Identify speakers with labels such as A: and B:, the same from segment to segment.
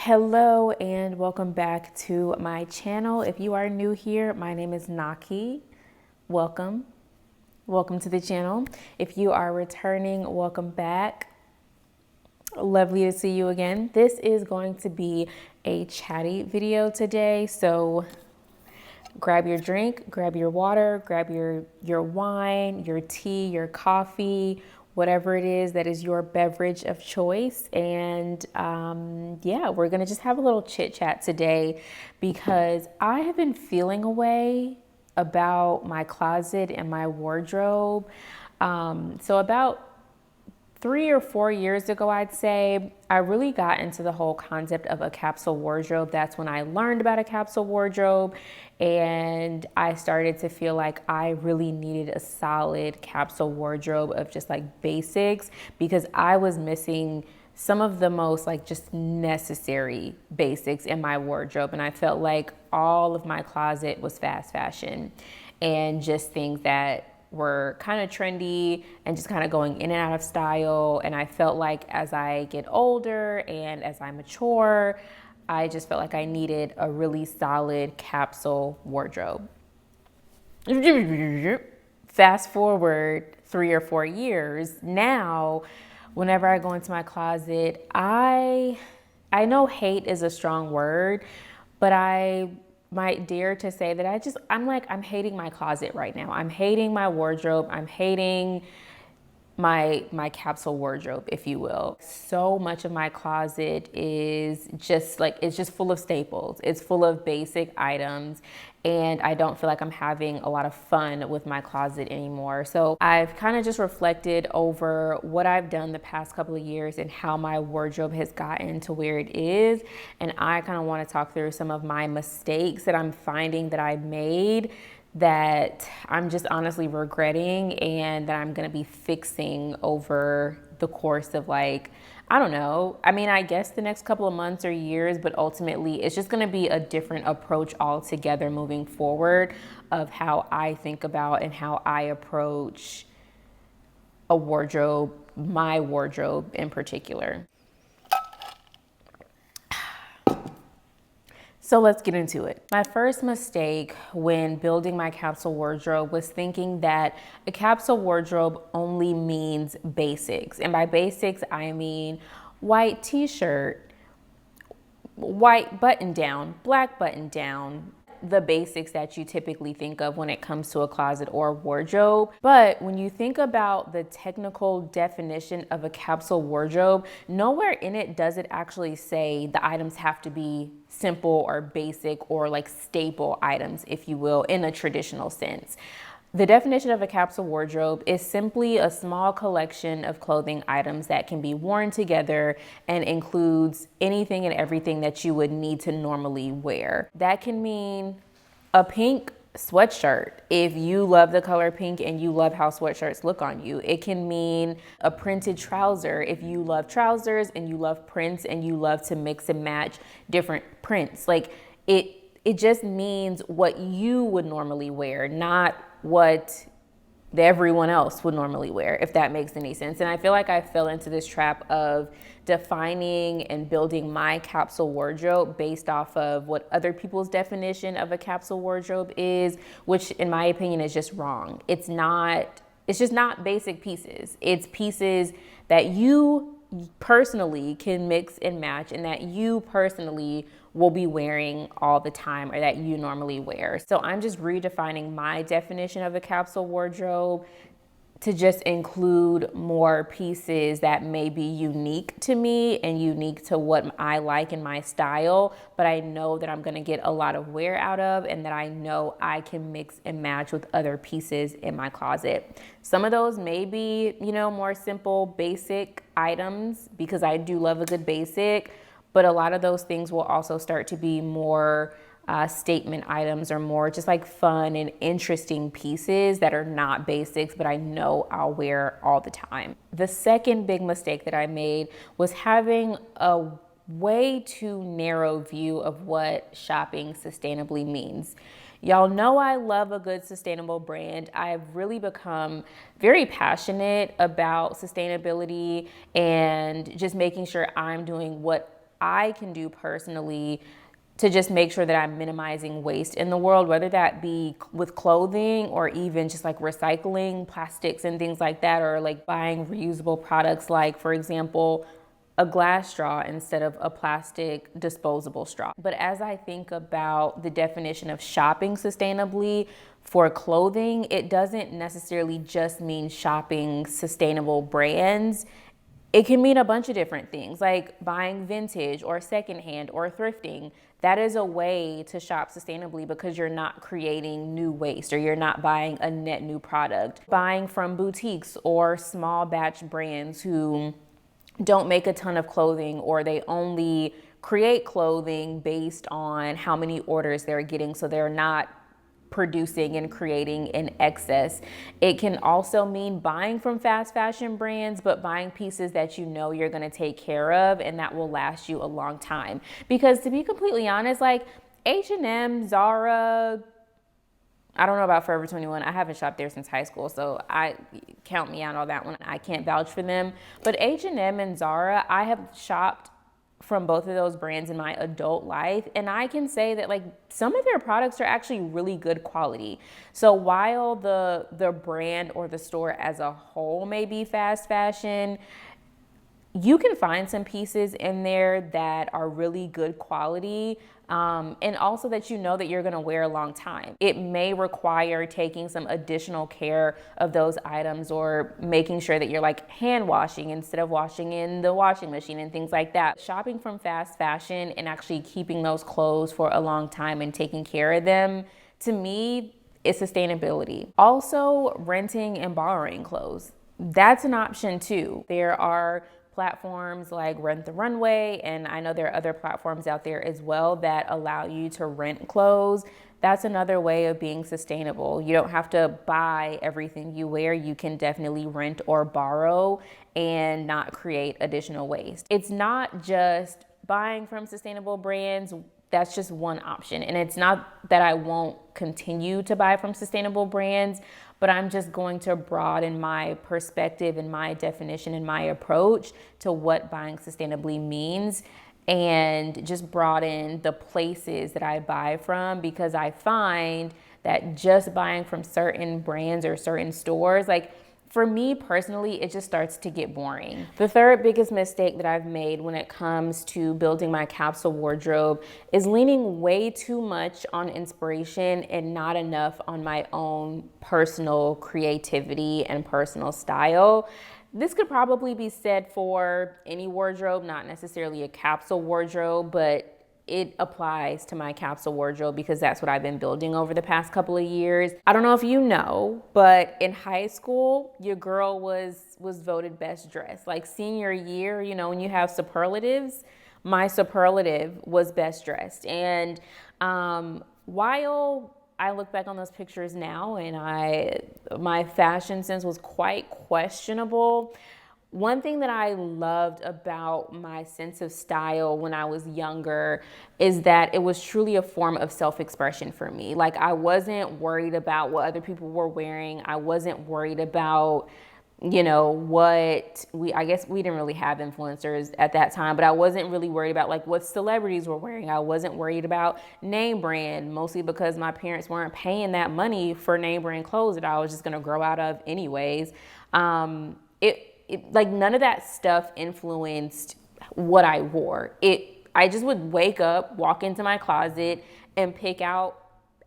A: Hello and welcome back to my channel. If you are new here, my name is Naki. Welcome. Welcome to the channel. If you are returning, welcome back. Lovely to see you again. This is going to be a chatty video today. So grab your drink, grab your water, grab your wine, your tea, your coffee, whatever it is that is your beverage of choice. And yeah, we're gonna just have a little chit chat today because I have been feeling a way about my closet and my wardrobe. So about 3 or 4 years ago, I'd say, I really got into the whole concept of a capsule wardrobe. That's when I learned about a capsule wardrobe, and I started to feel like I really needed a solid capsule wardrobe of just like basics, because I was missing some of the most like just necessary basics in my wardrobe. And I felt like all of my closet was fast fashion and just things that were kind of trendy and just kind of going in and out of style. And I felt like as I get older and as I mature, I just felt like I needed a really solid capsule wardrobe. Fast forward 3 or 4 years, now whenever I go into my closet, I know hate is a strong word, but I might dare to say that I'm hating my closet right now. I'm hating my wardrobe. I'm hating my capsule wardrobe, if you will. So much of my closet is just like, it's just full of staples. It's full of basic items, and I don't feel like I'm having a lot of fun with my closet anymore. So I've kind of just reflected over what I've done the past couple of years and how my wardrobe has gotten to where it is. And I kind of want to talk through some of my mistakes that I'm finding that I made that I'm just honestly regretting, and that I'm gonna be fixing over the course of, like, I don't know. I mean, I guess the next couple of months or years, but ultimately it's just gonna be a different approach altogether moving forward of how I think about and how I approach a wardrobe, my wardrobe in particular. So let's get into it. My first mistake when building my capsule wardrobe was thinking that a capsule wardrobe only means basics. And by basics, I mean white t-shirt, white button down, black button down, the basics that you typically think of when it comes to a closet or a wardrobe. But when you think about the technical definition of a capsule wardrobe, nowhere in it does it actually say the items have to be simple or basic or like staple items, if you will, in a traditional sense. The definition of a capsule wardrobe is simply a small collection of clothing items that can be worn together and includes anything and everything that you would need to normally wear. That can mean a pink sweatshirt if you love the color pink and you love how sweatshirts look on you. It can mean a printed trouser if you love trousers and you love prints and you love to mix and match different prints. Like it just means what you would normally wear, not what everyone else would normally wear, if that makes any sense. And I feel like I fell into this trap of defining and building my capsule wardrobe based off of what other people's definition of a capsule wardrobe is, which in my opinion is just wrong. It's just not basic pieces. It's pieces that you personally can mix and match and that you personally will be wearing all the time or that you normally wear. So I'm just redefining my definition of a capsule wardrobe to just include more pieces that may be unique to me and unique to what I like in my style, but I know that I'm gonna get a lot of wear out of and that I know I can mix and match with other pieces in my closet. Some of those may be, more simple, basic items, because I do love a good basic, but a lot of those things will also start to be more statement items or more just like fun and interesting pieces that are not basics, but I know I'll wear all the time. The second big mistake that I made was having a way too narrow view of what shopping sustainably means. Y'all know I love a good sustainable brand. I've really become very passionate about sustainability and just making sure I'm doing what I can do personally to just make sure that I'm minimizing waste in the world, whether that be with clothing or even just like recycling plastics and things like that, or like buying reusable products, like for example, a glass straw instead of a plastic disposable straw. But as I think about the definition of shopping sustainably for clothing, it doesn't necessarily just mean shopping sustainable brands. It can mean a bunch of different things, like buying vintage or secondhand or thrifting. That is a way to shop sustainably because you're not creating new waste or you're not buying a net new product. Buying from boutiques or small batch brands who don't make a ton of clothing, or they only create clothing based on how many orders they're getting, so they're not producing and creating in excess. It can also mean buying from fast fashion brands, but buying pieces that you know you're going to take care of and that will last you a long time. Because to be completely honest, like H&M, Zara, I don't know about Forever 21. I haven't shopped there since high school, so I count me out on that one. I can't vouch for them. But H&M and Zara, I have shopped from both of those brands in my adult life, and I can say that like some of their products are actually really good quality. So while the brand or the store as a whole may be fast fashion, you can find some pieces in there that are really good quality, and also that you know that you're gonna wear a long time. It may require taking some additional care of those items, or making sure that you're like hand washing instead of washing in the washing machine and things like that. Shopping from fast fashion and actually keeping those clothes for a long time and taking care of them, to me, is sustainability. Also, renting and borrowing clothes. That's an option too. There are platforms like Rent the Runway, and I know there are other platforms out there as well that allow you to rent clothes. That's another way of being sustainable. You don't have to buy everything you wear. You can definitely rent or borrow and not create additional waste. It's not just buying from sustainable brands. That's just one option. And it's not that I won't continue to buy from sustainable brands, but I'm just going to broaden my perspective and my definition and my approach to what buying sustainably means, and just broaden the places that I buy from, because I find that just buying from certain brands or certain stores, like for me personally, it just starts to get boring. The third biggest mistake that I've made when it comes to building my capsule wardrobe is leaning way too much on inspiration and not enough on my own personal creativity and personal style. This could probably be said for any wardrobe, not necessarily a capsule wardrobe, but it applies to my capsule wardrobe because that's what I've been building over the past couple of years. I don't know if you know, but in high school, your girl was voted best dressed. Like senior year, you know, when you have superlatives, my superlative was best dressed. And while I look back on those pictures now and my fashion sense was quite questionable, one thing that I loved about my sense of style when I was younger is that it was truly a form of self-expression for me. Like I wasn't worried about what other people were wearing. I wasn't worried about, you know, I guess we didn't really have influencers at that time, but I wasn't really worried about like what celebrities were wearing. I wasn't worried about name brand, mostly because my parents weren't paying that money for name brand clothes that I was just gonna grow out of anyways. Like none of that stuff influenced what I wore. I just would wake up, walk into my closet and pick out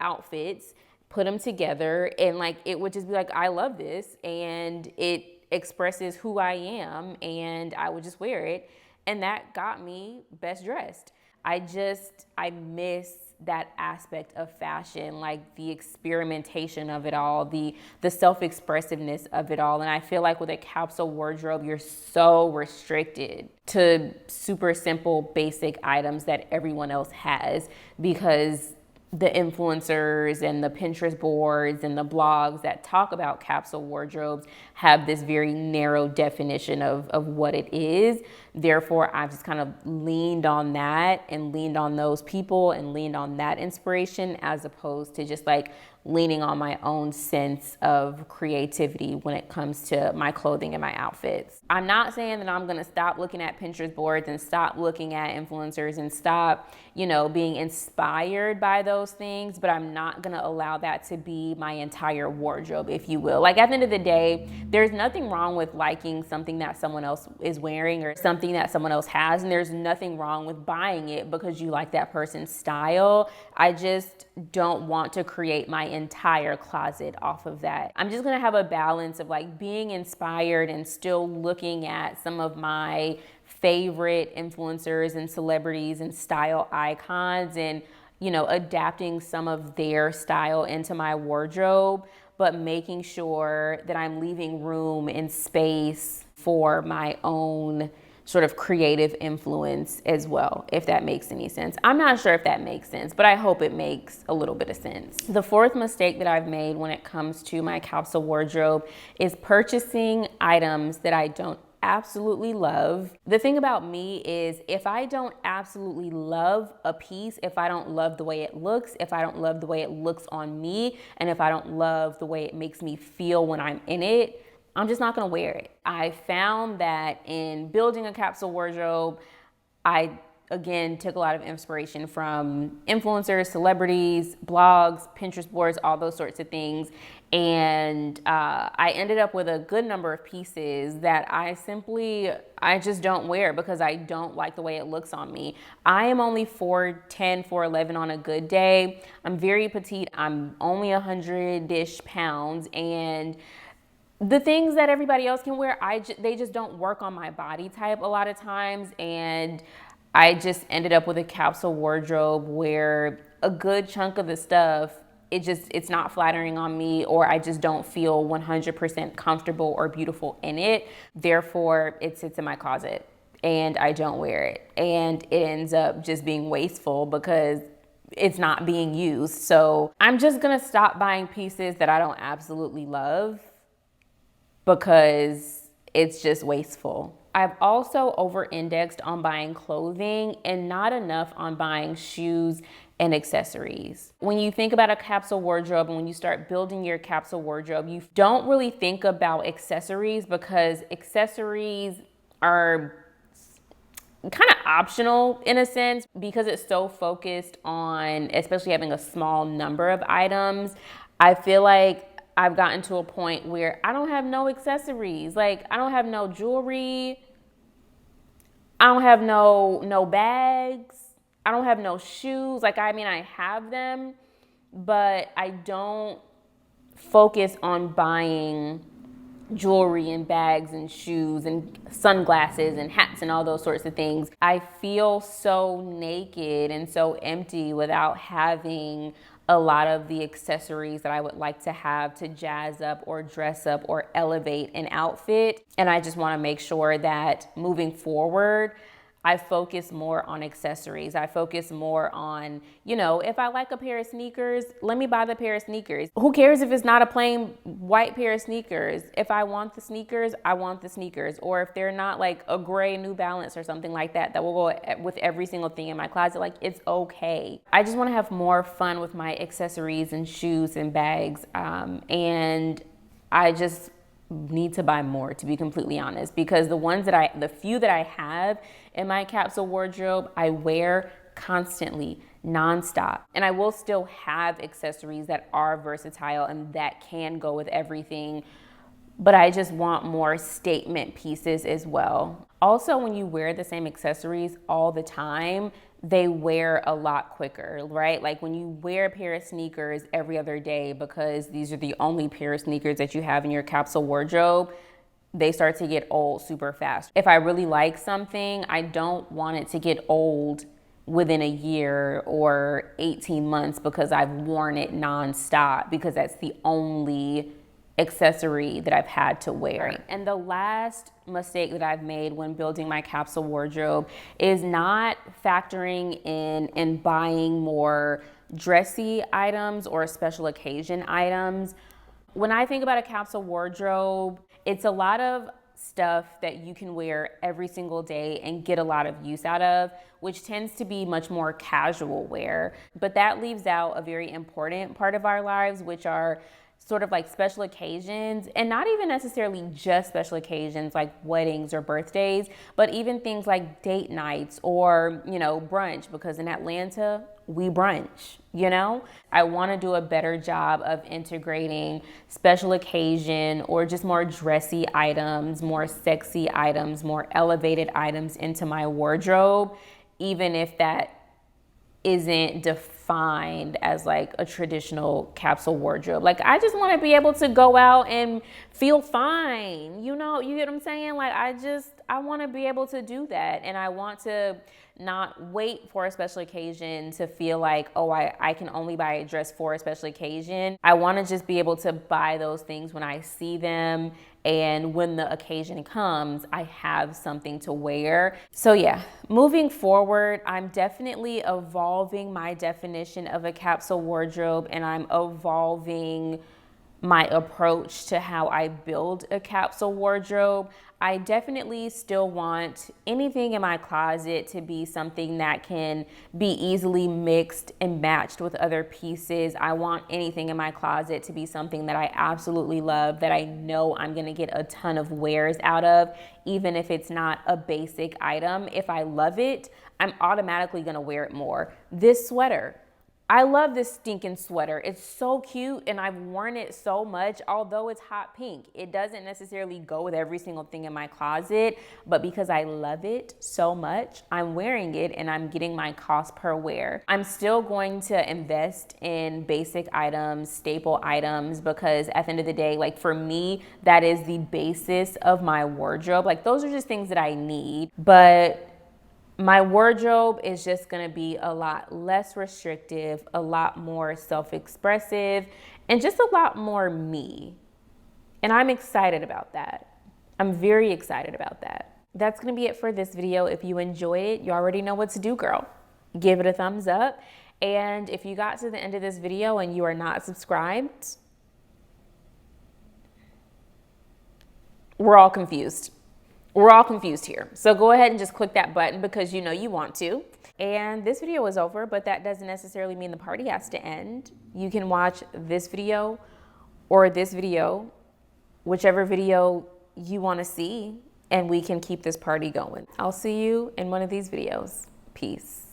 A: outfits, put them together, and like it would just be like, I love this and it expresses who I am, and I would just wear it, and that got me best dressed. I miss that aspect of fashion, like the experimentation of it all, the self-expressiveness of it all. And I feel like with a capsule wardrobe, you're so restricted to super simple, basic items that everyone else has, because the influencers and the Pinterest boards and the blogs that talk about capsule wardrobes have this very narrow definition of what it is. Therefore, I've just kind of leaned on that and leaned on those people and leaned on that inspiration, as opposed to just like leaning on my own sense of creativity when it comes to my clothing and my outfits. I'm not saying that I'm gonna stop looking at Pinterest boards and stop looking at influencers and stop, being inspired by those things, but I'm not gonna allow that to be my entire wardrobe, if you will. Like, at the end of the day, there's nothing wrong with liking something that someone else is wearing or something that someone else has, and there's nothing wrong with buying it because you like that person's style. I just don't want to create my entire closet off of that. I'm just gonna have a balance of like being inspired and still looking at some of my favorite influencers and celebrities and style icons and adapting some of their style into my wardrobe, but making sure that I'm leaving room and space for my own sort of creative influence as well, if that makes any sense. I'm not sure if that makes sense, but I hope it makes a little bit of sense. The fourth mistake that I've made when it comes to my capsule wardrobe is purchasing items that I don't absolutely love. The thing about me is if I don't absolutely love a piece, if I don't love the way it looks, if I don't love the way it looks on me, and if I don't love the way it makes me feel when I'm in it, I'm just not gonna wear it. I found that in building a capsule wardrobe, I again took a lot of inspiration from influencers, celebrities, blogs, Pinterest boards, all those sorts of things. And I ended up with a good number of pieces that I just don't wear because I don't like the way it looks on me. I am only 4'10", 4'11" on a good day. I'm very petite. I'm only 100-ish pounds, and the things that everybody else can wear, they just don't work on my body type a lot of times. And I just ended up with a capsule wardrobe where a good chunk of the stuff, it's not flattering on me, or I just don't feel 100% comfortable or beautiful in it. Therefore, it sits in my closet and I don't wear it. And it ends up just being wasteful because it's not being used. So I'm just gonna stop buying pieces that I don't absolutely love because it's just wasteful. I've also over-indexed on buying clothing and not enough on buying shoes and accessories. When you think about a capsule wardrobe and when you start building your capsule wardrobe, you don't really think about accessories because accessories are kind of optional in a sense because it's so focused on, especially having a small number of items. I feel like I've gotten to a point where I don't have no accessories. Like, I don't have no jewelry. I don't have no bags. I don't have no shoes. Like, I mean, I have them, but I don't focus on buying jewelry and bags and shoes and sunglasses and hats and all those sorts of things. I feel so naked and so empty without having a lot of the accessories that I would like to have to jazz up or dress up or elevate an outfit. And I just want to make sure that moving forward, I focus more on accessories. I focus more on, if I like a pair of sneakers, let me buy the pair of sneakers. Who cares if it's not a plain white pair of sneakers? If I want the sneakers, I want the sneakers. Or if they're not like a gray New Balance or something like that, that will go with every single thing in my closet, like, it's okay. I just want to have more fun with my accessories and shoes and bags. And I just need to buy more, to be completely honest, because the few that I have in my capsule wardrobe, I wear constantly, nonstop. And I will still have accessories that are versatile and that can go with everything, but I just want more statement pieces as well. Also, when you wear the same accessories all the time, they wear a lot quicker, right? Like when you wear a pair of sneakers every other day because these are the only pair of sneakers that you have in your capsule wardrobe, they start to get old super fast. If I really like something, I don't want it to get old within a year or 18 months because I've worn it nonstop, because that's the only accessory that I've had to wear. And the last mistake that I've made when building my capsule wardrobe is not factoring in and buying more dressy items or special occasion items. When I think about a capsule wardrobe, it's a lot of stuff that you can wear every single day and get a lot of use out of, which tends to be much more casual wear. But that leaves out a very important part of our lives, which are sort of like special occasions, and not even necessarily just special occasions like weddings or birthdays, but even things like date nights or, brunch, because in Atlanta, we brunch, I want to do a better job of integrating special occasion or just more dressy items, more sexy items, more elevated items into my wardrobe, even if that isn't defined as like a traditional capsule wardrobe. Like, I just want to be able to go out and feel fine. You get what I'm saying? Like, I want to be able to do that. And I want to not wait for a special occasion to feel like, oh, I can only buy a dress for a special occasion. I want to just be able to buy those things when I see them, and when the occasion comes, I have something to wear. So yeah, moving forward, I'm definitely evolving my definition of a capsule wardrobe, and I'm evolving my approach to how I build a capsule wardrobe. I definitely still want anything in my closet to be something that can be easily mixed and matched with other pieces. I want anything in my closet to be something that I absolutely love, that I know I'm gonna get a ton of wears out of, even if it's not a basic item. If I love it, I'm automatically gonna wear it more. This sweater, I love this stinking sweater. It's so cute, and I've worn it so much, although it's hot pink. It doesn't necessarily go with every single thing in my closet, but because I love it so much, I'm wearing it and I'm getting my cost per wear. I'm still going to invest in basic items, staple items, because at the end of the day, like for me, that is the basis of my wardrobe. Like those are just things that I need, but my wardrobe is just gonna be a lot less restrictive, a lot more self-expressive, and just a lot more me. And I'm excited about that. I'm very excited about that. That's gonna be it for this video. If you enjoyed it, you already know what to do, girl. Give it a thumbs up. And if you got to the end of this video and you are not subscribed, we're all confused. We're all confused here. So go ahead and just click that button because you know you want to. And this video is over, but that doesn't necessarily mean the party has to end. You can watch this video or this video, whichever video you want to see, and we can keep this party going. I'll see you in one of these videos. Peace.